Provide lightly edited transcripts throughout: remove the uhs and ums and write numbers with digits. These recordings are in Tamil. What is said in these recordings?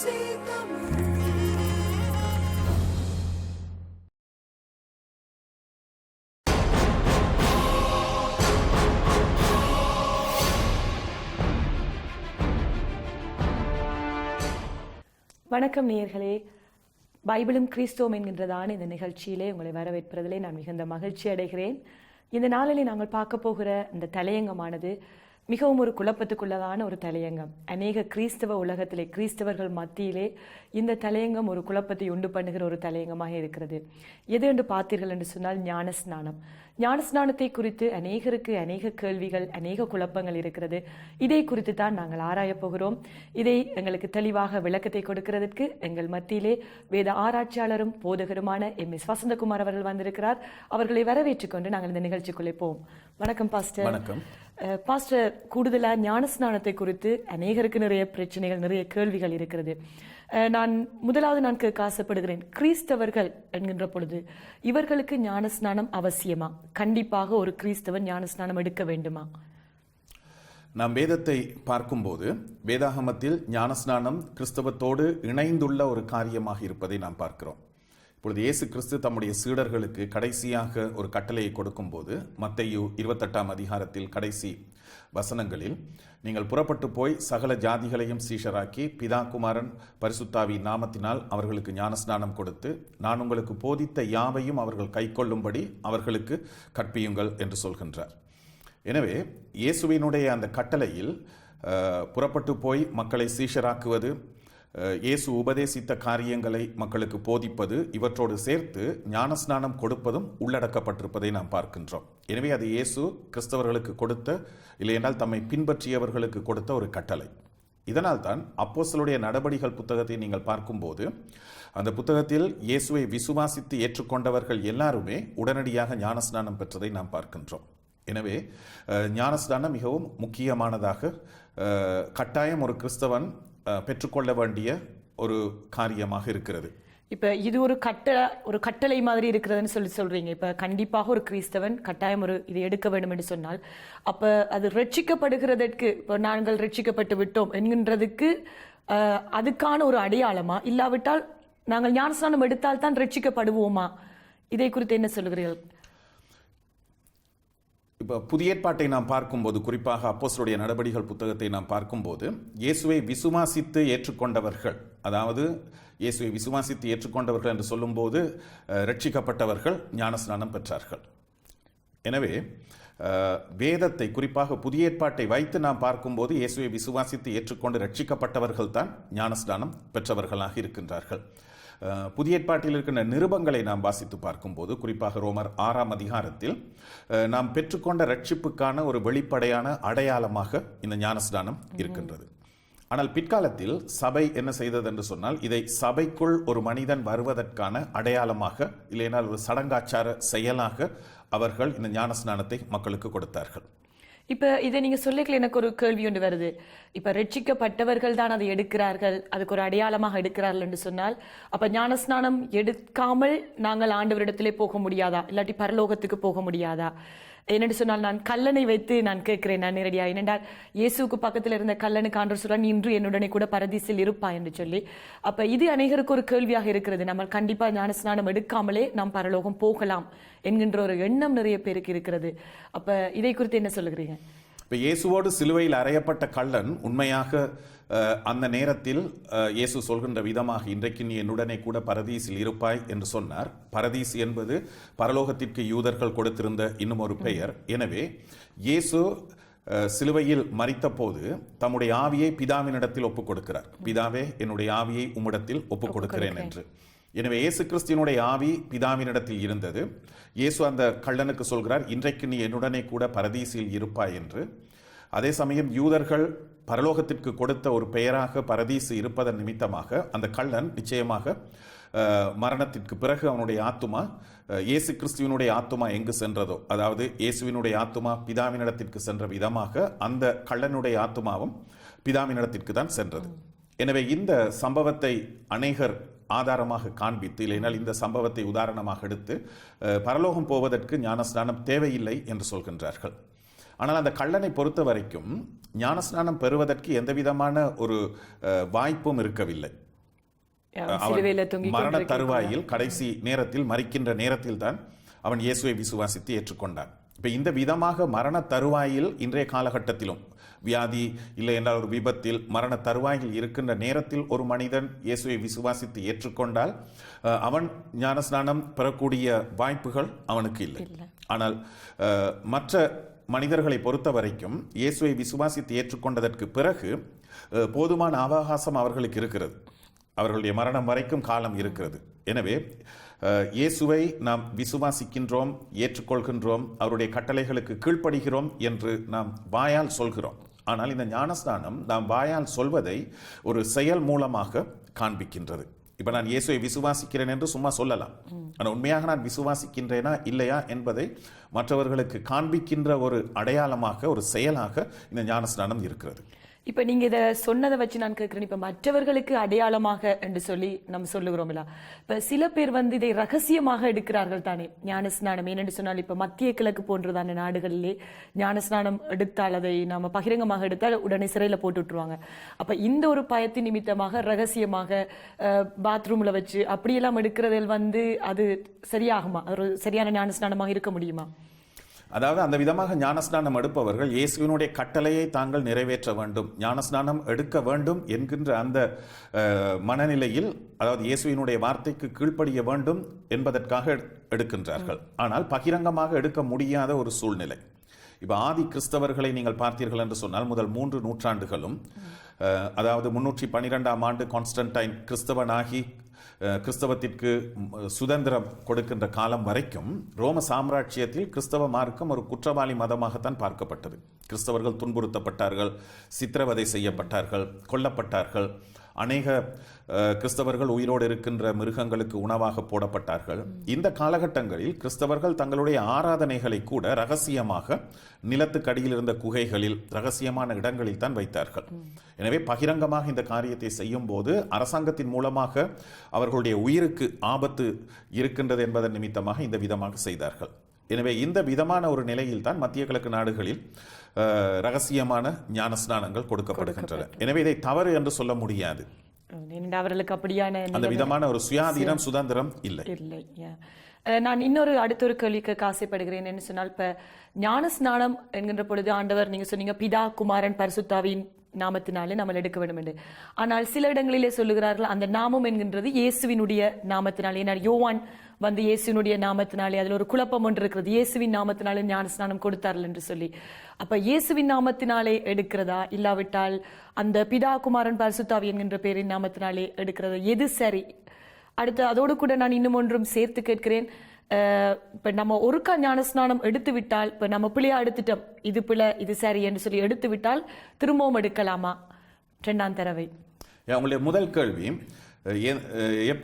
வணக்கம் நேயர்களே, பைபிளும் கிறிஸ்துவும் என்கின்றதான இந்த நிகழ்ச்சியிலே உங்களை வரவேற்பதிலே நான் மிகுந்த மகிழ்ச்சி அடைகிறேன். இந்த நாளிலே நாங்கள் பார்க்க போகிற இந்த தலையங்கமானது மிகவும் ஒரு குழப்பத்துக்குள்ளதான ஒரு தலையங்கம். அநேக கிறிஸ்தவ உலகத்திலே, கிறிஸ்தவர்கள் மத்தியிலே இந்த தலையங்கம் ஒரு குழப்பத்தை உண்டு பண்ணுகிற ஒரு தலையங்கமாக இருக்கிறது. எது என்று பார்த்தீர்கள் என்று சொன்னால் ஞானஸ்நானம். ஞானஸ்நானத்தை குறித்து அநேகருக்கு அநேக கேள்விகள், அநேக குழப்பங்கள் இருக்கிறது. இதை குறித்து தான் நாங்கள் ஆராயப் போகிறோம். இதை எங்களுக்கு தெளிவாக விளக்கத்தை கொடுக்கிறதுக்கு எங்கள் மத்தியிலே வேத ஆராய்ச்சியாளரும் போதகருமான MS வசந்தகுமார் அவர்கள் வந்திருக்கிறார். அவர்களை வரவேற்றுக் கொண்டு நாங்கள் இந்த நிகழ்ச்சிக்குள்ளே போவோம். வணக்கம் பாஸ்டர். வணக்கம் பாஸ்டர். கூடுதலாக ஞானஸ்நானத்தை குறித்து அநேகருக்கு நிறைய பிரச்சனைகள், நிறைய கேள்விகள் இருக்கிறது. முதலாவது நான் கேட்க ஆசைப்படுகிறேன், கிறிஸ்தவர்கள் என்கின்ற பொழுது இவர்களுக்கு ஞானஸ்நானம் அவசியமா? கண்டிப்பாக ஒரு கிறிஸ்தவன் ஞானஸ்நானம் எடுக்க வேண்டுமா? நாம் வேதத்தை பார்க்கும்போது வேதாகமத்தில் ஞானஸ்நானம் கிறிஸ்தவத்தோடு இணைந்துள்ள ஒரு காரியமாக இருப்பதை நாம் பார்க்கிறோம். இப்பொழுது இயேசு கிறிஸ்து தம்முடைய சீடர்களுக்கு கடைசியாக ஒரு கட்டளையை கொடுக்கும்போது மத்தேயு 28ஆம் அதிகாரத்தில் கடைசி வசனங்களில், நீங்கள் புறப்பட்டு போய் சகல ஜாதிகளையும் சீஷராக்கி பிதா குமாரன் பரிசுத்தாவி நாமத்தினால் அவர்களுக்கு ஞானஸ்நானம் கொடுத்து நான் உங்களுக்கு போதித்த யாவையும் அவர்கள் கைக்கொள்ளும்படி அவர்களுக்கு கற்பியுங்கள் என்று சொல்கின்றார். எனவே இயேசுவினுடைய அந்த கட்டளையில் புறப்பட்டு போய் மக்களை சீஷராக்குவது, இயேசு உபதேசித்த காரியங்களை மக்களுக்கு போதிப்பது, இவற்றோடு சேர்த்து ஞானஸ்நானம் கொடுப்பதும் உள்ளடக்கப்பட்டிருப்பதை நாம் பார்க்கின்றோம். எனவே அது இயேசு கிறிஸ்தவர்களுக்கு கொடுத்த, இல்லையென்றால் தம்மை பின்பற்றியவர்களுக்கு கொடுத்த ஒரு கட்டளை. இதனால் தான் அப்போஸ்தலருடைய நடபடிகள் புத்தகத்தை நீங்கள் பார்க்கும்போது அந்த புத்தகத்தில் இயேசுவை விசுவாசித்து ஏற்றுக்கொண்டவர்கள் எல்லாருமே உடனடியாக ஞானஸ்நானம் பெற்றதை நாம் பார்க்கின்றோம். எனவே ஞானஸ்நானம் மிகவும் முக்கியமானதாக, கட்டாயம் ஒரு கிறிஸ்தவன் பெற்றுக்கொள்ள வேண்டிய ஒரு காரியமாக இருக்கிறது. இப்ப இது ஒரு கட்டளை மாதிரி இருக்கிறதுன்னு சொல்றீங்க. இப்ப கண்டிப்பாக ஒரு கிறிஸ்தவன் கட்டாயம் இதை எடுக்க வேண்டும் என்று சொன்னால், அப்ப அது ரட்சிக்கப்படுகிறதற்கு, இப்போ நாங்கள் ரட்சிக்கப்பட்டு விட்டோம் என்கின்றதுக்கு அதுக்கான ஒரு அடையாளமா? இல்லாவிட்டால் நாங்கள் ஞானஸ்நானம் எடுத்தால் தான் ரட்சிக்கப்படுவோமா? இதை குறித்து என்ன சொல்லுகிறீர்கள்? இப்போ புதிய ஏற்பாட்டை நாம் பார்க்கும்போது, குறிப்பாக அப்போஸ்தலருடைய நடபடிகள் புத்தகத்தை நாம் பார்க்கும்போது, இயேசுவை விசுவாசித்து ஏற்றுக்கொண்டவர்கள், அதாவது இயேசுவை விசுவாசித்து ஏற்றுக்கொண்டவர்கள் என்று சொல்லும்போது ரட்சிக்கப்பட்டவர்கள் ஞானஸ்நானம் பெற்றார்கள். எனவே வேதத்தை, குறிப்பாக புதிய ஏற்பாட்டை வைத்து நாம் பார்க்கும்போது இயேசுவை விசுவாசித்து ஏற்றுக்கொண்டு ரட்சிக்கப்பட்டவர்கள் தான் ஞானஸ்நானம் பெற்றவர்களாக இருக்கின்றார்கள். புதிய ஏற்பாட்டில் இருக்கின்ற நிருபங்களை நாம் வாசித்து பார்க்கும்போது, குறிப்பாக ரோமர் 6ஆம் அதிகாரத்தில் நாம் பெற்றுக்கொண்ட ரட்சிப்புக்கான ஒரு வெளிப்படையான அடையாளமாக இந்த ஞானஸ்நானம் இருக்கின்றது. ஆனால் பிற்காலத்தில் சபை என்ன செய்தது என்று சொன்னால், இதை சபைக்குள் ஒரு மனிதன் வருவதற்கான அடையாளமாக, இல்லைனால் ஒரு சடங்காச்சார செயலாக அவர்கள் இந்த ஞானஸ்நானத்தை மக்களுக்கு கொடுத்தார்கள். இப்ப இதை நீங்க சொல்லிக்கல, எனக்கு ஒரு கேள்வி ஒன்று வருது. இப்ப ரட்சிக்கப்பட்டவர்கள் தான் அதை எடுக்கிறார்கள், அதுக்கு ஒரு அடையாளமாக எடுக்கிறார்கள் என்று சொன்னால், அப்ப ஞானஸ்நானம் எடுக்காமல் நாங்கள் ஆண்டவரிடத்திலே போக முடியாதா? இல்லாட்டி பரலோகத்துக்கு போக முடியாதா? என்னென்று சொன்னால், நான் கல்லனை வைத்து நான் கேட்கிறேன், நான் நேரடியாக. ஏனென்றால் இயேசுக்கு பக்கத்தில் இருந்த கல்லனுக்கு ஆண்டவர் சொல்றார், இன்று என்னுடனே கூட பரதீசில் இருப்பா என்று சொல்லி. அப்ப இது அநேகருக்கு ஒரு கேள்வியாக இருக்கிறது. நம்ம கண்டிப்பா ஞானஸ்நானம் எடுக்காமலே நாம் பரலோகம் போகலாம் என்கின்ற ஒரு எண்ணம் நிறைய பேருக்கு இருக்கிறது. அப்ப இதை குறித்து என்ன சொல்லுகிறீங்க? இப்போ இயேசுவோடு சிலுவையில் அறையப்பட்ட கள்ளன் உண்மையாக அந்த நேரத்தில் இயேசு சொல்கின்ற விதமாக, இன்றைக்கு நீ என்னுடனே கூட பரதீசில் இருப்பாய் என்று சொன்னார். பரதீஸ் என்பது பரலோகத்திற்கு யூதர்கள் கொடுத்திருந்த இன்னும் ஒரு பெயர். எனவே இயேசு சிலுவையில் மரித்த போது தம்முடைய ஆவியை பிதாவினிடத்தில் ஒப்புக் கொடுக்கிறார். பிதாவே, என்னுடைய ஆவியை உம்மிடத்தில் ஒப்புக் கொடுக்கிறேன் என்று. எனவே இயேசு கிறிஸ்துவினுடைய ஆவி பிதாவினிடத்தில் இருந்தது. இயேசு அந்த கள்ளனுக்கு சொல்கிறார், இன்றைக்கு நீ என்னுடனே கூட பரதீசில் இருப்பாய் என்று. அதே சமயம் யூதர்கள் பரலோகத்திற்கு கொடுத்த ஒரு பெயராக பரதீசு இருப்பதன் நிமித்தமாக அந்த கள்ளன் நிச்சயமாக மரணத்திற்கு பிறகு அவனுடைய ஆத்துமா, இயேசு கிறிஸ்துவினுடைய ஆத்துமா எங்கு சென்றதோ, அதாவது இயேசுவினுடைய ஆத்துமா பிதாவினிடத்திற்கு சென்ற விதமாக அந்த கள்ளனுடைய ஆத்துமாவும் பிதாவினிடத்திற்கு தான் சென்றது. எனவே இந்த சம்பவத்தை அநேகர் ஆதாரமாக காண்பித்து, இல்லைனால் இந்த சம்பவத்தை உதாரணமாக எடுத்து பரலோகம் போவதற்கு ஞானஸ்நானம் தேவையில்லை என்று சொல்கின்றார்கள். ஆனால் அந்த கள்ளனை பொறுத்த வரைக்கும் ஞானஸ்நானம் பெறுவதற்கு எந்த விதமான ஒரு வாய்ப்பும் இருக்கவில்லை. சிலுவையில தொங்கிக் மரண கொண்டிருக்கிறார். தருவாயில் கடைசி நேரத்தில் மரிக்கின்ற நேரத்தில் தான் அவன் இயேசுவை விசுவாசித்து ஏற்றுக்கொண்டான். இப்ப இந்த விதமாக மரண தருவாயில் இன்றைய காலகட்டத்திலும் வியாதி இல்லை என்றால் ஒரு விபத்தில் மரண தருவாயில் இருக்கின்ற நேரத்தில் ஒரு மனிதன் இயேசுவை விசுவாசித்து ஏற்றுக்கொண்டால் அவன் ஞானஸ்நானம் பெறக்கூடிய வாய்ப்புகள் அவனுக்கு இல்லை. ஆனால் மற்ற மனிதர்களை பொறுத்த வரைக்கும் இயேசுவை விசுவாசித்து ஏற்றுக்கொண்டதற்கு பிறகு போதுமான அவகாசம் அவர்களுக்கு இருக்கிறது. அவர்களுடைய மரணம் வரைக்கும் காலம் இருக்கிறது. எனவே இயேசுவை நாம் விசுவாசிக்கின்றோம், ஏற்றுக்கொள்கின்றோம், அவருடைய கட்டளைகளுக்கு கீழ்ப்படுகிறோம் என்று நாம் வாயால் சொல்கிறோம். ஆனால் இந்த ஞானஸ்நானம் நாம் வாயால் சொல்வதை ஒரு செயல் மூலமாக காண்பிக்கின்றது. இப்ப நான் இயேசுவை விசுவாசிக்கிறேன் என்று சும்மா சொல்லலாம். ஆனால் உண்மையாக நான் விசுவாசிக்கின்றேனா இல்லையா என்பதை மற்றவர்களுக்கு காண்பிக்கின்ற ஒரு அடையாளமாக, ஒரு செயலாக இந்த ஞானஸ்நானம் இருக்கிறது. இப்ப நீங்க இதை சொன்னதை வச்சு நான் கேட்கிறேன், இப்ப மற்றவர்களுக்கு அடையாளமாக என்று சொல்லி நம்ம சொல்லுகிறோம்ல, இப்ப சில பேர் இதை ரகசியமாக எடுக்கிறார்கள் தானே ஞானஸ்நானம். ஏனென்று சொன்னால் இப்ப மத்திய கிழக்கு போன்றதான நாடுகளிலே ஞானஸ்நானம் எடுத்தால், அதை நாம பகிரங்கமாக எடுத்தால் உடனே சிறையில போட்டு விட்டுருவாங்க. அப்ப இந்த ஒரு பயத்தின் நிமித்தமாக ரகசியமாக பாத்ரூம்ல வச்சு அப்படியெல்லாம் எடுக்கிறதில் அது சரியாகுமா? ஒரு சரியான ஞானஸ்நானமாக இருக்க முடியுமா? அதாவது அந்த விதமாக ஞானஸ்நானம் எடுப்பவர்கள் இயேசுவினுடைய கட்டளையை தாங்கள் நிறைவேற்ற வேண்டும், ஞானஸ்நானம் எடுக்க வேண்டும் என்கின்ற அந்த மனநிலையில், அதாவது இயேசுவினுடைய வார்த்தைக்கு கீழ்ப்படிய வேண்டும் என்பதற்காக எடுக்கின்றார்கள். ஆனால் பகிரங்கமாக எடுக்க முடியாத ஒரு சூழ்நிலை. இப்ப ஆதி கிறிஸ்தவர்களை நீங்கள் பார்த்தீர்கள் என்று சொன்னால் முதல் 3 நூற்றாண்டுகளும், அதாவது 312ஆம் ஆண்டு கான்ஸ்டன்டைன் கிறிஸ்தவனாகி கிறிஸ்தவத்திற்கு சுதந்திரம் கொடுக்கின்ற காலம் வரைக்கும் ரோம சாம்ராஜ்யத்தில் கிறிஸ்தவ மார்க்கம் ஒரு குற்றவாளி மதமாகத்தான் பார்க்கப்பட்டது. கிறிஸ்தவர்கள் துன்புறுத்தப்பட்டார்கள், சித்திரவதை செய்யப்பட்டார்கள், கொல்லப்பட்டார்கள். அநேக கிறிஸ்தவர்கள் உயிரோடு இருக்கின்ற மிருகங்களுக்கு உணவாக போடப்பட்டார்கள். இந்த காலகட்டங்களில் கிறிஸ்தவர்கள் தங்களுடைய ஆராதனைகளை கூட ரகசியமாக நிலத்துக்கடியில் இருந்த குகைகளில், ரகசியமான இடங்களில் தான் வைத்தார்கள். எனவே பகிரங்கமாக இந்த காரியத்தை செய்யும் போது அரசாங்கத்தின் மூலமாக அவர்களுடைய உயிருக்கு ஆபத்து இருக்கின்றது என்பதன் நிமித்தமாக இந்த விதமாக செய்தார்கள். எனவே இந்த விதமான ஒரு நிலையில் தான் மத்திய கிழக்கு நாடுகளில் ரகசியமான ஞானஸ்நானங்கள் கொடுக்கப்படுகின்றன. எனவே இதை தவறு என்று சொல்ல முடியாது. அவர்களுக்கு அப்படியான அந்த விதமான ஒரு சுயாதீனம், சுதந்திரம் இல்லை. நான் அடுத்த ஒரு கேள்விக்கு ஆசைப்படுகிறேன். என்ன சொன்னால், இப்ப ஞானஸ்நானம் என்கின்ற பொழுது ஆண்டவர், நீங்க சொன்னீங்க பிதா, குமாரன், பரிசுத்தாவியின் நாமத்தினாலே நம்ம எடுக்க வேண்டும் என்று. ஆனால் சில இடங்களிலே சொல்லுகிறார்கள் அந்த நாமம் என்கின்றது இயேசுவினுடைய நாமத்தினாலே. யோவான் இயேசுவினுடைய நாமத்தினாலே, அதுல ஒரு குழப்பம் ஒன்று இருக்கிறது, இயேசுவின் நாமத்தினாலே ஞானஸ்நானம் கொடுத்தார்கள் என்று சொல்லி. அப்ப இயேசுவின் நாமத்தினாலே எடுக்கிறதா, இல்லாவிட்டால் அந்த பிதா, குமாரன், பரிசுத்தாவி என்கின்ற பேரின் நாமத்தினாலே எடுக்கிறதா, எது சரி? அடுத்து அதோடு கூட நான் இன்னும் ஒன்றும் சேர்த்து கேட்கிறேன். இப்ப நம்ம ஒருக்கா ஞானஸ்நானம் எடுத்து விட்டால், இப்ப நம்ம பிள்ளையா எடுத்துட்டோம், இது பிள்ளை இது சரி என்று சொல்லி எடுத்து விட்டால் திரும்பவும் எடுக்கலாமா 2ஆம் தடவை? உங்களுடைய முதல் கேள்வி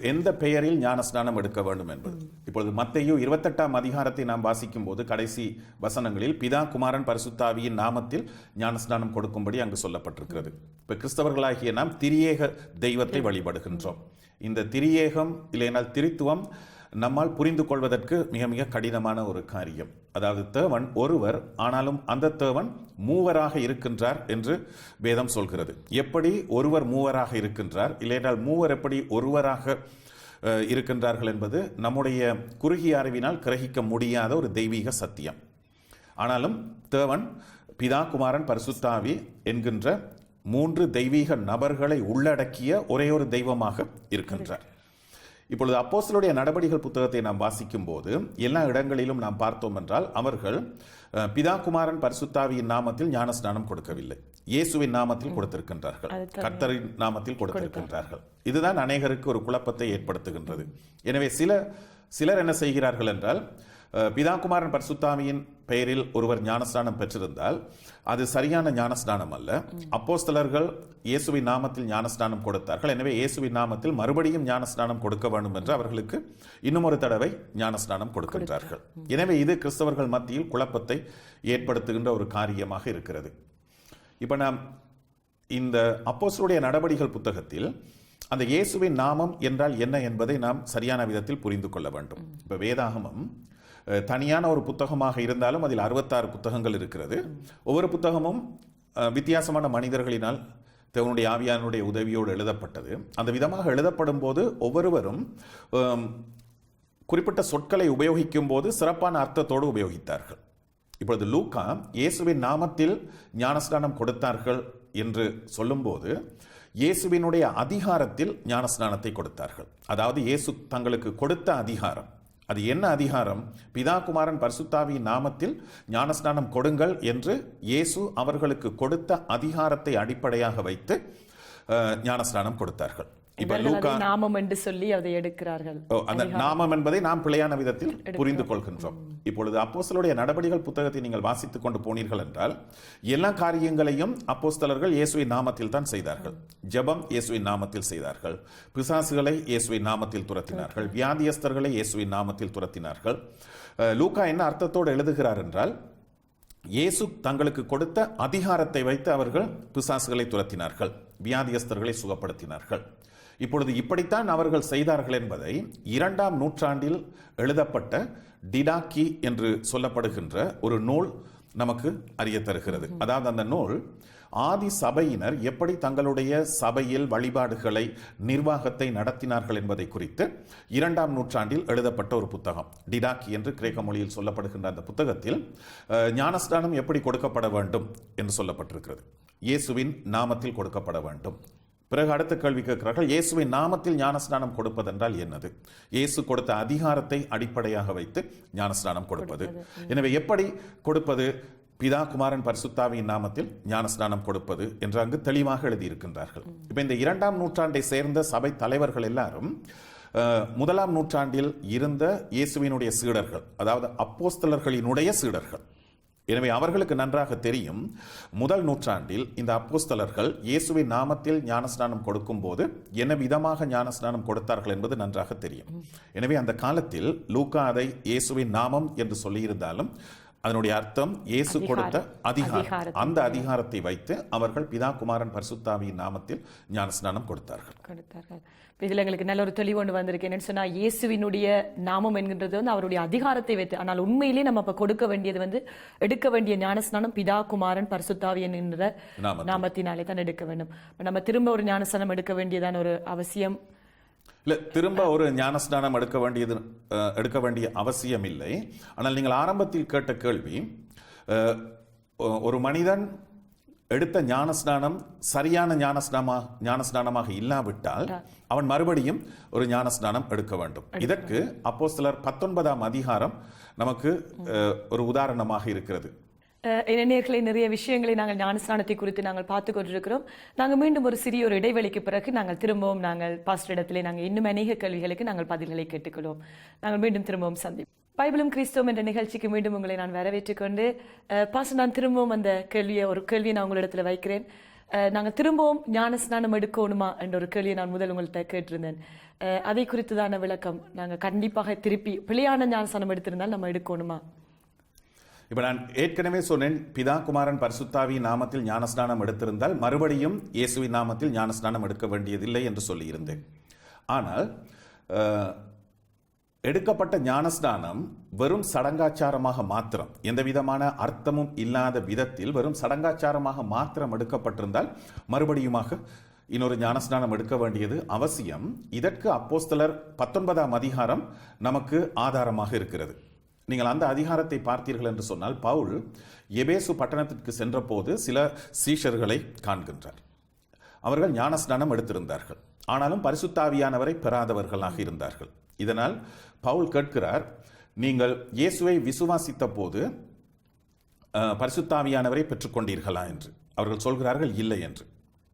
எந்த பெயரில் ஞானஸ்நானம் எடுக்க வேண்டும் என்பது. இப்பொழுது மத்தேயு 28ஆம் அதிகாரத்தை நாம் வாசிக்கும் போது கடைசி வசனங்களில் பிதா, குமாரன், பரிசுத்தாவியின் நாமத்தில் ஞானஸ்நானம் கொடுக்கும்படி அங்கு சொல்லப்பட்டிருக்கிறது. இப்ப கிறிஸ்தவர்களாகிய நாம் திரியேக தெய்வத்தை வழிபடுகின்றோம். இந்த திரியேகம் இல்லைனால் திரித்துவம் நம்மால் புரிந்து கொள்வதற்கு மிக மிக கடினமான ஒரு காரியம். அதாவது தேவன் ஒருவர், ஆனாலும் அந்த தேவன் மூவராக இருக்கின்றார் என்று வேதம் சொல்கிறது. எப்படி ஒருவர் மூவராக இருக்கின்றார், இல்லையென்றால் மூவர் எப்படி ஒருவராக இருக்கின்றார்கள் என்பது நம்முடைய குறுகிய அறிவினால் கிரகிக்க முடியாத ஒரு தெய்வீக சத்தியம். ஆனாலும் தேவன் பிதா, குமாரன், பரிசுத்தாவி என்கின்ற 3 தெய்வீக நபர்களை உள்ளடக்கிய ஒரே ஒரு தெய்வமாக இருக்கின்றார். இப்பொழுது அப்போஸ்தலருடைய நடபடிகள் புத்தகத்தை நாம் வாசிக்கும் போது எல்லா இடங்களிலும் நாம் பார்த்தோம் என்றால் அவர்கள் பிதா, குமாரன், பரிசுத்தாவியின் நாமத்தில் ஞானஸ்நானம் கொடுக்கவில்லை, இயேசுவின் நாமத்தில் கொடுத்திருக்கின்றார்கள், கர்த்தரின் நாமத்தில் கொடுத்திருக்கின்றார்கள். இதுதான் அநேகருக்கு ஒரு குழப்பத்தை ஏற்படுத்துகின்றது. எனவே சிலர் என்ன செய்கிறார்கள் என்றால், பிதா, குமாரன், பரிசுத்தாவியின் பெயரில் ஒருவர் ஞானஸ்நானம் பெற்றிருந்தால் அது சரியான ஞானஸ்நானம் அல்ல. அப்போஸ்தலர்கள் இயேசுவின் நாமத்தில் ஞானஸ்நானம் கொடுத்தார்கள், எனவே இயேசுவின் நாமத்தில் மறுபடியும் ஞானஸ்நானம் கொடுக்க வேண்டும் என்று அவர்களுக்கு இன்னும் ஒரு தடவை ஞானஸ்நானம் கொடுக்கின்றார்கள். எனவே இது கிறிஸ்தவர்கள் மத்தியில் குழப்பத்தை ஏற்படுத்துகின்ற ஒரு காரியமாக இருக்கிறது. இப்ப நாம் இந்த அப்போஸ்தலருடைய நடபடிகள் புத்தகத்தில் அந்த இயேசுவின் நாமம் என்றால் என்ன என்பதை நாம் சரியான விதத்தில் புரிந்து கொள்ள வேண்டும். இப்ப வேதாகமம் தனியான ஒரு புத்தகமாக இருந்தாலும் அதில் 66 புத்தகங்கள் இருக்கிறது. ஒவ்வொரு புத்தகமும் வித்தியாசமான மனிதர்களினால் தேவனுடைய ஆவியானுடைய உதவியோடு எழுதப்பட்டது. அந்த விதமாக எழுதப்படும் போது ஒவ்வொருவரும் குறிப்பிட்ட சொற்களை உபயோகிக்கும் போது சிறப்பான அர்த்தத்தோடு உபயோகித்தார்கள். இப்பொழுது லூக்கா இயேசுவின் நாமத்தில் ஞானஸ்நானம் கொடுத்தார்கள் என்று சொல்லும்போது இயேசுவினுடைய அதிகாரத்தில் ஞானஸ்நானத்தை கொடுத்தார்கள். அதாவது இயேசு தங்களுக்கு கொடுத்த அதிகாரம். அது என்ன அதிகாரம்? பிதா குமாரன் பரிசுத்தாவியின் நாமத்தில் ஞானஸ்நானம் கொடுங்கள் என்று இயேசு அவர்களுக்கு கொடுத்த அதிகாரத்தை அடிப்படையாக வைத்து ஞானஸ்நானம் கொடுத்தார்கள். இப்ப லூக்கா நாமம் என்று சொல்லி அதை எடுக்கிறார்கள். அந்த நாமம் என்பதை நாம் பிழையான விதத்தில் புரிந்து கொள்கின்றோம். இப்பொழுது அப்போஸ்தலருடைய நடபடிகள் புத்தகத்தை நீங்கள் வாசித்துக் கொண்டு போனீர்கள் என்றால் எல்லா காரியங்களையும் அப்போஸ்தலர்கள் இயேசுவின் நாமத்தில் தான் செய்தார்கள். ஜெபம் இயேசுவின் நாமத்தில் செய்தார்கள். பிசாசுகளை இயேசுவின் நாமத்தில் துரத்தினார்கள். வியாதியஸ்தர்களை இயேசுவின் நாமத்தில் துரத்தினார்கள். லூக்கா என்ன அர்த்தத்தோடு எழுதுகிறார் என்றால், இயேசு தங்களுக்கு கொடுத்த அதிகாரத்தை வைத்து அவர்கள் பிசாசுகளை துரத்தினார்கள், வியாதியஸ்தர்களை சுகப்படுத்தினார்கள். இப்பொழுது இப்படித்தான் அவர்கள் செய்தார்கள் என்பதை 2ஆம் நூற்றாண்டில் எழுதப்பட்ட டிடாக்கி என்று சொல்லப்படுகின்ற ஒரு நூல் நமக்கு அறிய தருகிறது. அதாவது அந்த நூல் ஆதி சபையினர் எப்படி தங்களுடைய சபையில் வழிபாடுகளை நிர்வாகத்தை நடத்தினார்கள் என்பதை குறித்து 2ஆம் நூற்றாண்டில் எழுதப்பட்ட ஒரு புத்தகம். டிடாக்கி என்று கிரேக்க மொழியில் சொல்லப்படுகின்ற அந்த புத்தகத்தில் ஞானஸ்நானம் எப்படி கொடுக்கப்பட வேண்டும் என்று சொல்லப்பட்டிருக்கிறது. இயேசுவின் நாமத்தில் கொடுக்கப்பட வேண்டும். பிறகு அடுத்த கேள்வி கேட்கிறார்கள், இயேசுவின் நாமத்தில் ஞானஸ்நானம் கொடுப்பதென்றால் என்னது? இயேசு கொடுத்த அதிகாரத்தை அடிப்படையாக வைத்து ஞானஸ்நானம் கொடுப்பது. எனவே எப்படி கொடுப்பது? பிதா குமாரன் பரிசுத்தாவியின் நாமத்தில் ஞானஸ்நானம் கொடுப்பது என்று அங்கு தெளிவாக எழுதியிருக்கின்றார்கள். இப்ப இந்த 2ஆம் நூற்றாண்டை சேர்ந்த சபை தலைவர்கள் எல்லாரும் 1ஆம் நூற்றாண்டில் இருந்த இயேசுவினுடைய சீடர்கள், அதாவது அப்போஸ்தலர்களினுடைய சீடர்கள். எனவே அவர்களுக்கு நன்றாக தெரியும், முதல் நூற்றாண்டில் இந்த அப்போஸ்தலர்கள் இயேசுவின் நாமத்தில் ஞானஸ்நானம் கொடுக்கும் போது என்ன விதமாக ஞானஸ்நானம் கொடுத்தார்கள் என்பது நன்றாக தெரியும். எனவே அந்த காலத்தில் லூக்கா அதை இயேசுவின் நாமம் என்று சொல்லியிருந்தாலும் அதனுடைய அர்த்தம் இயேசு கொடுத்த அதிகாரம். அந்த அதிகாரத்தை வைத்து அவர்கள் பிதா குமாரன் பரிசுத்தாவியின் நாமத்தில் ஞானஸ்நானம் கொடுத்தார்கள். இதில் எங்களுக்கு நல்ல ஒரு தெளிவு ஒன்று வந்திருக்கு. என்னன்னு சொன்னா, இயேசுவினுடைய நாமம் என்கின்றது வந்து அவருடைய அதிகாரத்தை வைத்து, ஆனால் உண்மையிலே நம்ம அப்ப கொடுக்க வேண்டியது வந்து எடுக்க வேண்டிய ஞானஸ்நானம் பிதா குமாரன் பரிசுத்தாவி என்கின்ற நாமத்தினாலே தான் எடுக்க வேண்டும். நம்ம திரும்ப ஒரு ஞானஸ்நானம் எடுக்க வேண்டியதான ஒரு அவசியம் இல்ல, திரும்ப ஒரு ஞானஸ்நானம் எடுக்க வேண்டிய அவசியம் இல்லை. ஆனால் நீங்கள் ஆரம்பத்தில் கேட்ட கேள்வி, ஒரு மனிதன் எடுத்த ஞானஸ்நானம் சரியான ஞானஸ்நானமாக இல்லாவிட்டால் அவன் மறுபடியும் ஒரு ஞானஸ்நானம் எடுக்க வேண்டும். இதற்கு அப்போஸ்தலர் 19ஆம் அதிகாரம் நமக்கு ஒரு உதாரணமாக இருக்கிறது. இளைஞர்களை நிறைய விஷயங்களை நாங்கள் ஞானஸ்நானத்தை குறித்து நாங்கள் பார்த்து கொண்டிருக்கிறோம். நாங்கள் மீண்டும் ஒரு சிறிய ஒரு இடைவெளிக்கு பிறகு நாங்கள் திரும்பவும் பாஸ்டர் இடத்திலே நாங்கள் இன்னும் அநேக கேள்விகளுக்கு நாங்கள் பதில்களை கேட்டுக்கொள்வோம். நாங்கள் மீண்டும் திரும்பவும் சந்திப்போம். பைபிளும் கிறிஸ்துவும் என்ற நிகழ்ச்சிக்கு மீண்டும் உங்களை நான் வரவேற்றுக் கொண்டு பாஸ்டர், நான் திரும்பவும் அந்த ஒரு கேள்வியை நான் உங்களிடத்துல வைக்கிறேன். நாங்கள் திரும்பவும் ஞானஸ்நானம் எடுக்கணுமா என்ற ஒரு கேள்வியை நான் முதல் உங்கள்கிட்ட கேட்டிருந்தேன். அதை குறித்துதான விளக்கம். நாங்கள் கண்டிப்பாக திருப்பி பிழையான ஞானஸ்நானம் எடுத்திருந்தால் நம்ம எடுக்கணுமா? இப்ப நான் ஏற்கனவே சொன்னேன், பிதா குமாரன் பரிசுத்தாவியின் நாமத்தில் ஞானஸ்நானம் எடுத்திருந்தால் மறுபடியும் இயேசுவின் நாமத்தில் ஞானஸ்நானம் எடுக்க வேண்டியதில்லை என்று சொல்லியிருந்தேன். ஆனால் எடுக்கப்பட்ட ஞானஸ்நானம் வெறும் சடங்காச்சாரமாக மாத்திரம், எந்த விதமான அர்த்தமும் இல்லாத விதத்தில் வெறும் சடங்காச்சாரமாக மாத்திரம் எடுக்கப்பட்டிருந்தால் மறுபடியுமாக இன்னொரு ஞானஸ்நானம் எடுக்க வேண்டியது அவசியம். இதற்கு அப்போஸ்தலர் 19ஆம் அதிகாரம் நமக்கு ஆதாரமாக இருக்கிறது. நீங்கள் அந்த அதிகாரத்தை பார்த்தீர்கள் என்று சொன்னால், பவுல் எபேசு பட்டணத்திற்கு சென்ற போது சில சீஷர்களை காண்கின்றார். அவர்கள் ஞானஸ்நானம் எடுத்திருந்தார்கள், ஆனாலும் பரிசுத்தாவியானவரை பெறாதவர்களாக இருந்தார்கள். இதனால் பவுல் கேட்கிறார், நீங்கள் இயேசுவை விசுவாசித்த போது பரிசுத்தாவியானவரை பெற்றுக்கொண்டீர்களா என்று. அவர்கள் சொல்கிறார்கள் இல்லை என்று.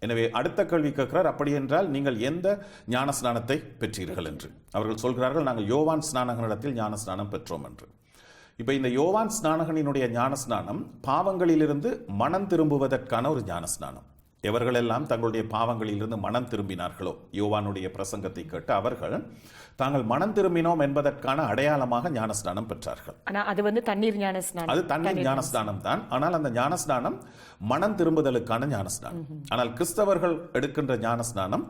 எனவே அடுத்த கேள்வி கேட்கிறார், அப்படி என்றால் நீங்கள் எந்த ஞானஸ்நானத்தை பெற்றீர்கள் என்று. அவர்கள் சொல்கிறார்கள், நாங்கள் யோவான் ஸ்நானகனிடத்தில் ஞானஸ்நானம் பெற்றோம் என்று. இப்ப இந்த யோவான் ஸ்நானகனினுடைய ஞானஸ்நானம் பாவங்களிலிருந்து மனம் திரும்புவதற்கான ஒரு ஞானஸ்நானம். எவர்களெல்லாம் தங்களுடைய பாவங்களிலிருந்து மனம் திரும்பினார்களோ, யோவானுடைய பிரசங்கத்தை கேட்டு அவர்கள் தாங்கள் மனம் திரும்பினோம் என்பதற்கான அடையாளமாக ஞானஸ்நானம் பெற்றார்கள். அது வந்து தண்ணீர் ஞானஸ்நானம். அது தண்ணீர் ஞானஸ்நானம் தான். ஆனால் அந்த ஞானஸ்நானம் மனம் திரும்புதலுக்கான ஞானஸ்நானம். ஆனால் கிறிஸ்தவர்கள் எடுக்கின்ற ஞானஸ்நானம்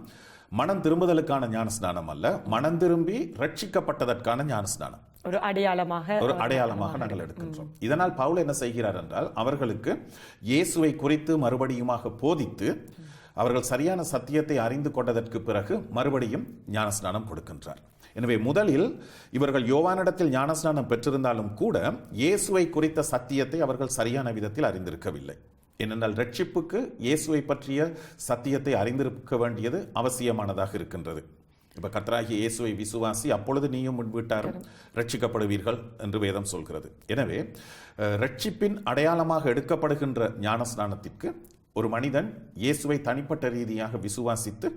மனம் திரும்புதலுக்கான ஞானஸ்நானம் அல்ல, மனம் திரும்பி ரட்சிக்கப்பட்டதற்கான ஞானஸ்நானம். ஒரு அடையாளமாக நாங்கள் எடுக்கின்றோம். இதனால் பவுல் என்ன செய்கிறார் என்றால், அவர்களுக்கு இயேசுவை குறித்து மறுபடியுமாக போதித்து அவர்கள் சரியான சத்தியத்தை அறிந்து கொண்டதற்கு பிறகு மறுபடியும் ஞானஸ்நானம் கொடுக்கின்றார். எனவே முதலில் இவர்கள் யோவானிடத்தில் ஞானஸ்நானம் பெற்றிருந்தாலும் கூட இயேசுவை குறித்த சத்தியத்தை அவர்கள் சரியான விதத்தில் அறிந்திருக்கவில்லை. ஏனென்றால் ரட்சிப்புக்கு இயேசுவை பற்றிய சத்தியத்தை அறிந்திருக்க வேண்டியது அவசியமானதாக இருக்கின்றது. இப்ப கர்த்தராகிய இயேசுவை விசுவாசி, அப்பொழுது நீயும் உன் வீட்டாரும் ரட்சிக்கப்படுவீர்கள் என்று வேதம் சொல்கிறது. எனவே ரட்சிப்பின் அடையாளமாக எடுக்கப்படுகின்ற ஞானஸ்நானத்திற்கு ஒரு மனிதன் இயேசுவை தனிப்பட்ட ரீதியாக விசுவாசித்து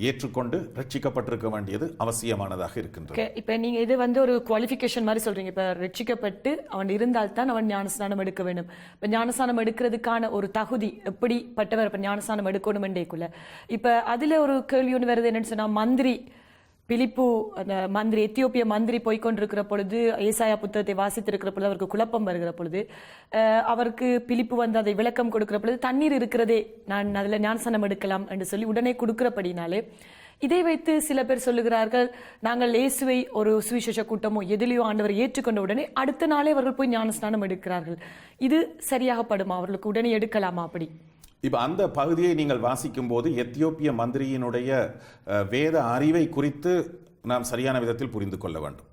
ஏற்றுக்கொண்டு ரட்சிக்கப்பட்டிருக்க வேண்டியது அவசியமானதாக இருக்கின்றது. இப்ப நீங்க இது ஒரு குவாலிஃபிகேஷன் மாதிரி சொல்றீங்க. இப்ப ரட்சிக்கப்பட்டு அவன் இருந்தால்தான் அவன் ஞானஸ்நானம் எடுக்க வேண்டும். இப்ப ஞானஸ்நானம் எடுக்கிறதுக்கான ஒரு தகுதி எப்படிப்பட்டவர் இப்ப ஞானஸ்நானம் எடுக்கணும் என்றேக்குள்ள இப்ப அதுல ஒரு கேள்வி ஒன்று வருது. என்னன்னு சொன்னா, மந்திரி பிலிப்பு, அந்த மந்திரி, எத்தியோப்பிய மந்திரி போய்கொண்டிருக்கிற பொழுது, ஏசாயா புத்தகத்தை வாசித்திருக்கிற பொழுது அவருக்கு குழப்பம் வருகிற பொழுது, அவருக்கு பிலிப்பு அதை விளக்கம் கொடுக்கிற பொழுது, தண்ணீர் இருக்கிறதே, நான் அதுல ஞானஸ்நானம் எடுக்கலாம் என்று சொல்லி உடனே கொடுக்கிறபடினாலே, இதை வைத்து சில பேர் சொல்லுகிறார்கள், நாங்கள் இயேசுவை ஒரு சுவிசேஷ கூட்டமோ எதிலையோ ஆண்டவர் ஏற்றுக்கொண்ட உடனே அடுத்த நாளே அவர்கள் போய் ஞானஸ்நானம் எடுக்கிறார்கள். இது சரியாகப்படுமா? அவர்களுக்கு உடனே எடுக்கலாமா? அப்படி இப்ப அந்த பகுதியை நீங்கள் வாசிக்கும் போது எத்தியோப்பிய மந்திரியினுடைய வேத அறிவை குறித்து நாம் சரியான விதத்தில் புரிந்து கொள்ள வேண்டும்.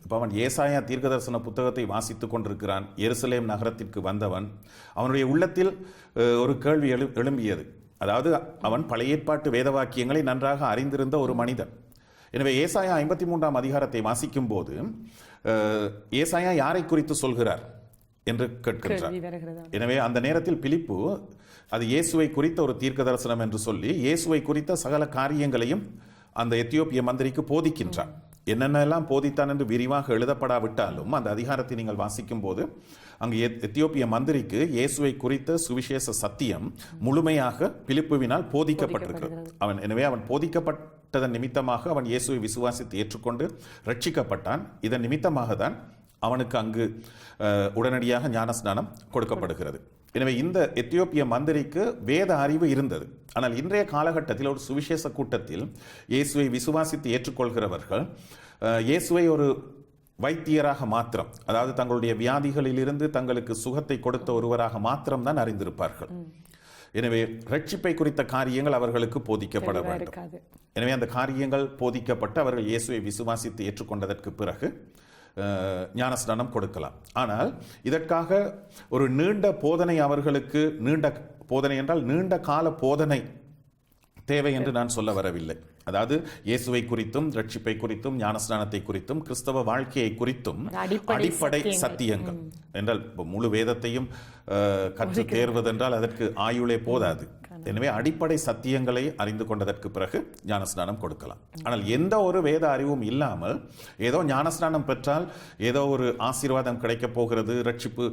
இப்ப அவன் ஏசாயா தீர்க்கதரிசன புத்தகத்தை வாசித்துக் கொண்டிருக்கிறான். எருசலேம் நகரத்திற்கு வந்தவன். அவனுடைய உள்ளத்தில் ஒரு கேள்வி எழும்பியது. அதாவது அவன் பழைய ஏற்பாட்டு வேத வாக்கியங்களை நன்றாக அறிந்திருந்த ஒரு மனிதன். எனவே ஏசாயா 53ஆம் அதிகாரத்தை வாசிக்கும் போது ஏசாயா யாரை குறித்து சொல்கிறார் என்று கேட்கின்றார். எனவே அந்த நேரத்தில் பிலிப்பு அது இயேசுவை குறித்த ஒரு தீர்க்க தரிசனம் என்று சொல்லி இயேசுவை குறித்த சகல காரியங்களையும் அந்த எத்தியோப்பிய மந்திரிக்கு போதிக்கின்றார். என்னென்னலாம் போதித்தான் என்று விரிவாக எழுதப்படாவிட்டாலும் அந்த அதிகாரத்தை நீங்கள் வாசிக்கும் போது அங்கு எத்தியோப்பிய மந்திரிக்கு இயேசுவை குறித்த சுவிசேஷ சத்தியம் முழுமையாக பிலிப்புவினால் போதிக்கப்பட்டிருக்கிறது. எனவே அவன் போதிக்கப்பட்டதன் நிமித்தமாக அவன் இயேசுவை விசுவாசித்து ஏற்றுக்கொண்டு ரட்சிக்கப்பட்டான். இதன் நிமித்தமாக தான் அவனுக்கு அங்கு உடனடியாக ஞானஸ்நானம் கொடுக்கப்படுகிறது. எனவே இந்த எத்தியோப்பிய மந்திரிக்கு வேத அறிவு இருந்தது. ஆனால் இன்றைய காலகட்டத்தில் ஒரு சுவிசேஷ கூட்டத்தில் இயேசுவை விசுவாசித்து ஏற்றுக்கொள்கிறவர்கள் இயேசுவை ஒரு வைத்தியராக மாத்திரம், அதாவது தங்களுடைய வியாதிகளிலிருந்து தங்களுக்கு சுகத்தை கொடுத்த ஒருவராக மாத்திரம் தான் அறிந்திருப்பார்கள். எனவே ரட்சிப்பை குறித்த காரியங்கள் அவர்களுக்கு போதிக்கப்பட வேண்டும். எனவே அந்த காரியங்கள் போதிக்கப்பட்டு அவர்கள் இயேசுவை விசுவாசித்து ஏற்றுக்கொண்டதற்கு பிறகு ஞானஸ்நானம் கொடுக்கலாம். ஆனால் இதற்காக ஒரு நீண்ட போதனை, அவர்களுக்கு நீண்ட போதனை என்றால் நீண்ட கால போதனை தேவை என்று நான் சொல்ல வரவில்லை. அதாவது இயேசுவை குறித்தும் ரட்சிப்பை குறித்தும் ஞானஸ்நானத்தை குறித்தும் கிறிஸ்தவ வாழ்க்கையை குறித்தும் அடிப்படை சத்தியங்கள் என்றால் முழு வேதத்தையும் கற்று தேர்வதென்றால் அதற்கு ஆயுளே போதாது. எனவே அடிப்படை சத்தியங்களை அறிந்து கொண்டதற்கு பிறகு ஞானஸ்நானம் கொடுக்கலாம். ஆனால் எந்த ஒரு வேத அறிவும் இல்லாமல் ஏதோ ஞானஸ்நானம் பெற்றால் ஏதோ ஒரு ஆசீர்வாதம் கிடைக்கப் போகிறது, ரட்சிப்பு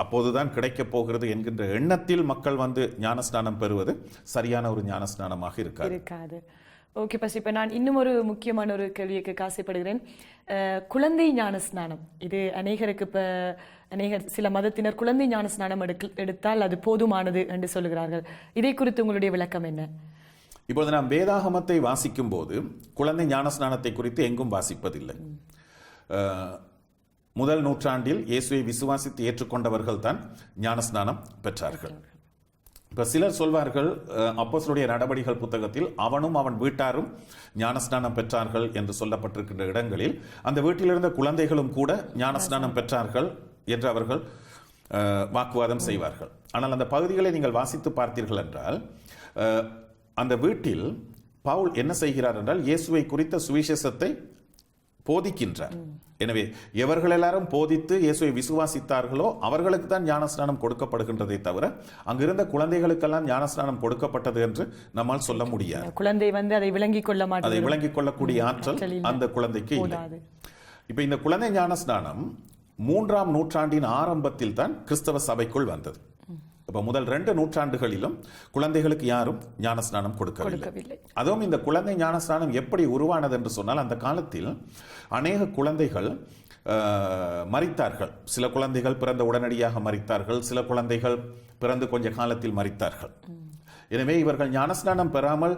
அப்போதுதான் கிடைக்கப் போகிறது என்கின்ற எண்ணத்தில் மக்கள் ஞானஸ்நானம் பெறுவது சரியான ஒரு ஞானஸ்நானமாக இருக்காது. ஓகே பாஸ்டர், இப்போ நான் இன்னும் ஒரு முக்கியமான ஒரு கேள்விக்கு ஆசைப்படுகிறேன். குழந்தை ஞானஸ்நானம், இது அநேகருக்கு இப்போ சில மதத்தினர் குழந்தை ஞானஸ்நானம் எடுத்தால் அது போதுமானது என்று சொல்லுகிறார்கள். இதை குறித்து உங்களுடைய விளக்கம் என்ன? இப்போது நாம் வேதாகமத்தை வாசிக்கும் போது குழந்தை ஞானஸ்நானத்தை குறித்து எங்கும் வாசிப்பதில்லை. முதல் நூற்றாண்டில் இயேசுவை விசுவாசித்து ஏற்றுக்கொண்டவர்கள் தான் ஞானஸ்நானம் பெற்றார்கள். இப்ப சிலர் சொல்வார்கள், அப்போஸ்தலருடைய நடபடிகள் புத்தகத்தில் அவனும் அவன் வீட்டாரும் ஞானஸ்நானம் பெற்றார்கள் என்று சொல்லப்பட்டிருக்கின்ற இடங்களில் அந்த வீட்டில் இருந்த குழந்தைகளும் கூட ஞானஸ்நானம் பெற்றார்கள் என்று அவர்கள் வாக்குவாதம் செய்வார்கள். ஆனால் அந்த பகுதிகளை நீங்கள் வாசித்து பார்த்தீர்கள் என்றால் அந்த வீட்டில் பவுல் என்ன செய்கிறார் என்றால் இயேசுவை குறித்த சுவிசேஷத்தை போதிக்கின்றார். எனவே எவர்கள் எல்லாரும் போதித்து இயேசுவை விசுவாசித்தார்களோ அவர்களுக்கு தான் ஞானஸ்நானம் கொடுக்கப்படுகின்றதை தவிர அங்கிருந்த குழந்தைகளுக்கெல்லாம் ஞானஸ்நானம் கொடுக்கப்பட்டது என்று நம்மால் சொல்ல முடியாது. குழந்தை அதை விளங்கிக் கொள்ள மாட்டார். அதை விளங்கிக் கொள்ளக்கூடிய ஆற்றல் அந்த குழந்தைக்கு இல்லை. இப்ப இந்த குழந்தை ஞானஸ்நானம் 3ஆம் நூற்றாண்டின் ஆரம்பத்தில் தான் கிறிஸ்தவ சபைக்குள் வந்தது. இப்ப முதல் 2 நூற்றாண்டுகளிலும் குழந்தைகளுக்கு யாரும் ஞானஸ்நானம் கொடுக்கவில்லை. அதுவும் இந்த குழந்தை ஞானஸ்நானம் எப்படி உருவானது என்று சொன்னால், அந்த காலத்தில் அநேக குழந்தைகள் மரித்தார்கள். சில குழந்தைகள் பிறந்த உடனடியாக மரித்தார்கள், சில குழந்தைகள் பிறந்து கொஞ்ச காலத்தில் மரித்தார்கள். எனவே இவர்கள் ஞானஸ்நானம் பெறாமல்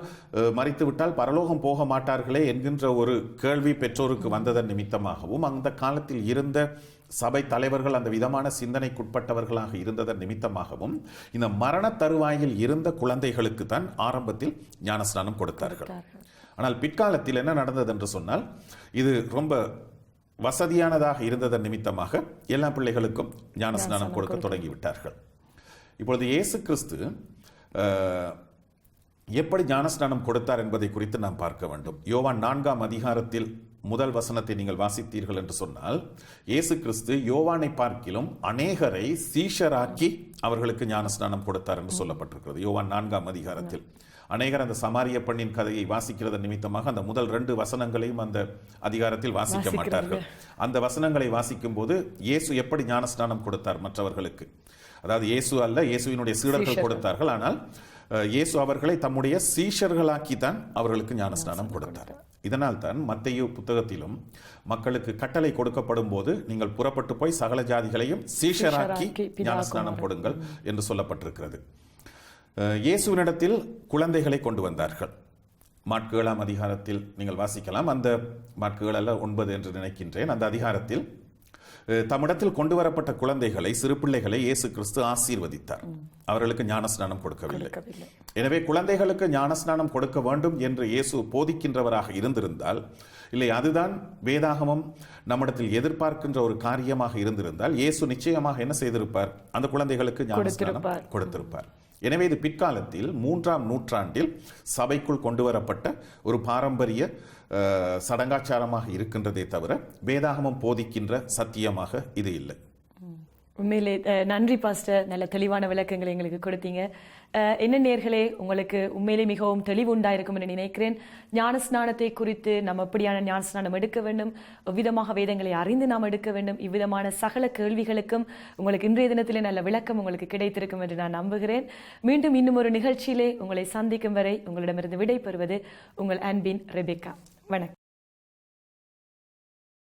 மரித்துவிட்டால் பரலோகம் போக மாட்டார்களே என்கின்ற ஒரு கேள்வி பெற்றோருக்கு வந்ததன் நிமித்தமாகவும் அந்த காலத்தில் இருந்த சபை தலைவர்கள் அந்த விதமான சிந்தனைக்குட்பட்டவர்களாக இருந்ததன் நிமித்தமாகவும் இந்த மரண தருவாயில் இருந்த குழந்தைகளுக்கு தான் ஆரம்பத்தில் ஞானஸ்நானம் கொடுத்தார்கள். ஆனால் பிற்காலத்தில் என்ன நடந்தது என்று சொன்னால், இது ரொம்ப வசதியானதாக இருந்ததன் நிமித்தமாக எல்லா பிள்ளைகளுக்கும் ஞானஸ்நானம் கொடுக்க தொடங்கிவிட்டார்கள். இப்பொழுது இயேசு கிறிஸ்து எப்படி ஞானஸ்நானம் கொடுத்தார் என்பதை குறித்து நாம் பார்க்க வேண்டும். யோவான் 4ஆம் அதிகாரத்தில் முதல் வசனத்தை நீங்கள் வாசித்தீர்கள் என்று சொன்னால், இயேசு கிறிஸ்து யோவானை பார்க்கிலும் அநேகரை சீஷராக்கி அவர்களுக்கு ஞானஸ்நானம் கொடுத்தார் என்று சொல்லப்பட்டிருக்கிறது. யோவான் 4ஆம் அதிகாரத்தில் அநேகர் அந்த சமாரிய பெண்ணின் கதையை வாசிக்கிறது நிமித்தமாக அந்த முதல் 2 வசனங்களையும் அந்த அதிகாரத்தில் வாசிக்க மாட்டார்கள். அந்த வசனங்களை வாசிக்கும் போது இயேசு எப்படி ஞானஸ்நானம் கொடுத்தார் மற்றவர்களுக்கு, அதாவது இயேசு அல்ல, இயேசுவினுடைய சீடர்கள் கொடுத்தார்கள். ஆனால் இயேசு அவர்களை தம்முடைய சீஷர்களாக்கித்தான் அவர்களுக்கு ஞானஸ்நானம் கொடுத்தார். இதனால் தான் மத்தேயு புத்தகத்திலும் மக்களுக்கு கட்டளை கொடுக்கப்படும் போது, நீங்கள் புறப்பட்டு போய் சகல ஜாதிகளையும் சீஷராக்கி ஞானஸ்நானம் கொடுங்கள் என்று சொல்லப்பட்டிருக்கிறது. இயேசுவினிடத்தில் குழந்தைகளை கொண்டு வந்தார்கள். மாற்கு 7ஆம் அதிகாரத்தில் நீங்கள் வாசிக்கலாம். அந்த மாற்கு 7 அல்ல 9 என்று நினைக்கின்றேன். அந்த அதிகாரத்தில் தம்மிடத்தில் கொண்டு வரப்பட்ட குழந்தைகளை, சிறு பிள்ளைகளை இயேசு கிறிஸ்து ஆசீர்வதித்தார். அவர்களுக்கு ஞானஸ்நானம் கொடுக்கவில்லை. எனவே குழந்தைகளுக்கு ஞானஸ்நானம் கொடுக்க வேண்டும் என்று இயேசு போதிக்கின்றவராக இருந்திருந்தால், இல்லை அதுதான் வேதாகமம் நம்மிடத்தில் எதிர்பார்க்கின்ற ஒரு காரியமாக இருந்திருந்தால், இயேசு நிச்சயமாக என்ன செய்திருப்பார்? அந்த குழந்தைகளுக்கு ஞானஸ்நானம் கொடுத்திருப்பார். எனவே இது பிற்காலத்தில் 3ஆம் நூற்றாண்டில் சபைக்குள் கொண்டு வரப்பட்ட ஒரு பாரம்பரிய சடங்காச்சாரமாக இருக்கின்றதே தவிர வேதாகமம் போதிக்கின்ற சத்தியமாக இது இல்லை. உண்மையிலே நன்றி பாஸ்டர், நல்ல தெளிவான விளக்கங்களை எங்களுக்கு கொடுத்தீங்க. என்ன நேர்களே, உங்களுக்கு உண்மையிலே மிகவும் தெளிவு உண்டாயிருக்கும் என்று நினைக்கிறேன். ஞானஸ்நானத்தை குறித்து நம்ம எப்படியான ஞானஸ்நானம் எடுக்க வேண்டும், எவ்விதமாக வேதங்களை அறிந்து நாம் எடுக்க வேண்டும், இவ்விதமான சகல கேள்விகளுக்கும் உங்களுக்கு இன்றைய தினத்திலே நல்ல விளக்கம் உங்களுக்கு கிடைத்திருக்கும் என்று நான் நம்புகிறேன். மீண்டும் இன்னும் ஒரு நிகழ்ச்சியிலே உங்களை சந்திக்கும் வரை உங்களிடமிருந்து விடை பெறுவது உங்கள் அன்பின் ரெபெக்கா. வணக்கம்.